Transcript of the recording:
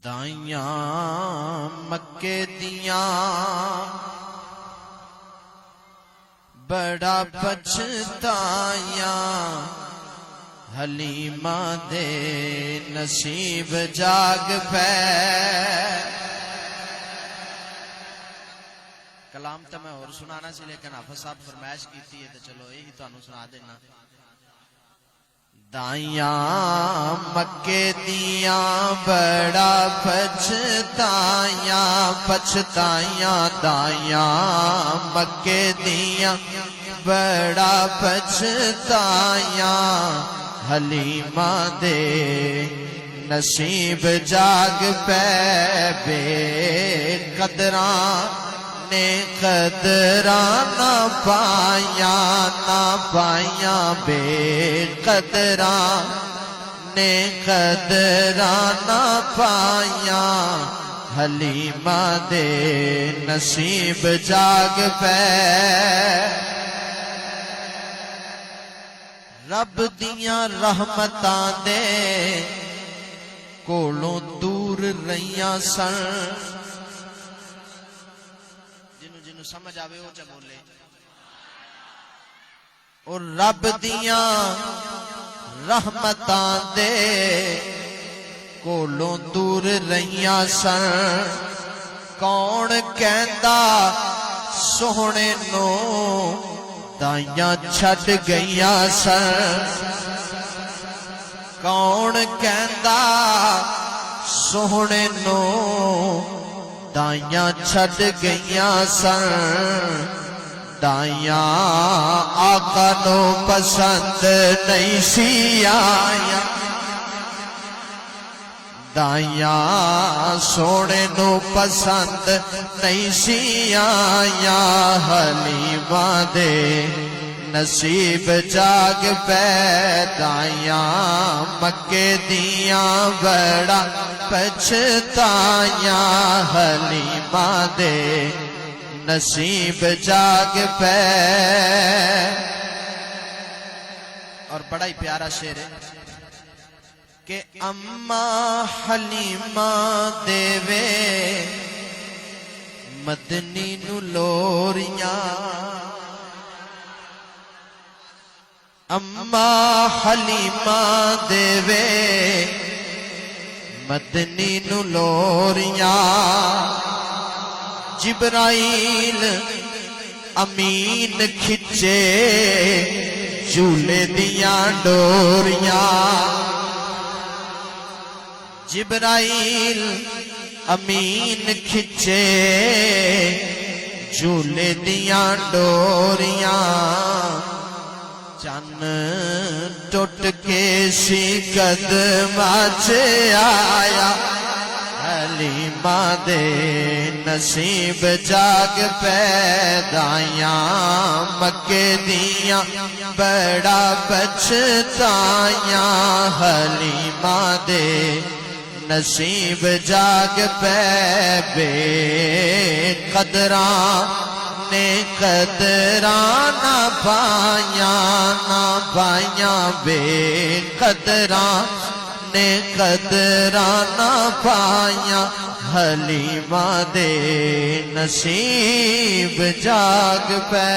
دائیاں مکے دیاں بڑا پچھتایاں حلیمہ دے نصیب جاگ پے۔ کلام تو میں اور سنانا سی لیکن حافظ صاحب فرمائش کیتی ہے تو چلو یہی تانوں سنا دینا۔ دائیاں مکے دیاں بڑا پچھتایاں پچھتایاں دائیاں مکے دیاں بڑا پچھتایاں حلیمہ دے نصیب جاگ پے۔ بے قدراں نے قدراں نہ پائیاں بے قدراں نے قدراں نہ پائیاں حلیمہ دے نصیب جاگ پے۔ رب دیاں رحمتاں دے کولوں دور رہیاں سن۔ جنوں سمجھ آوے وہ چا بولے۔ اور رب دیاں رحمتاں دے کولوں دور رہیاں سن۔ کون کہندا سوہنے نو دائیاں چھڈ گئیاں سن۔ کون کہندا سوہنے نو دائیاں چھڈ گئیاں سن۔ دائیاں آقا نو پسند نہیں سی آیاں۔ دائیاں سونے نو پسند نہیں سی آیاں حلیمہ دے نصیب جاگ پے۔ دائیاں مکے دیاں بڑا پچھتایاں حلیمہ دے نصیب جاگ پے۔ اور بڑا ہی پیارا شعر ہے کہ اماں حلیمہ دے وے مدنی نو لوریاں۔ اماں حلیمہ دے وے مدنی نو لوریاں۔ جبرائیل امین کھچے جھولے دیاں ڈوریاں۔ جبرائیل امین کھچے جھولے دیاں ڈوریاں۔ چن ٹوٹ کے سی قدماں چ آیا حلیمہ دے نصیب جاگ پے۔ دائیاں مکے دیاں بڑا پچھتایاں حلیمہ دے نصیب جاگ پے۔ بے قدراں نے قدراں نہ پائیاں بے قدراں نے قدراں نہ پائیاں حلیمہ دے نصیب جاگ پے۔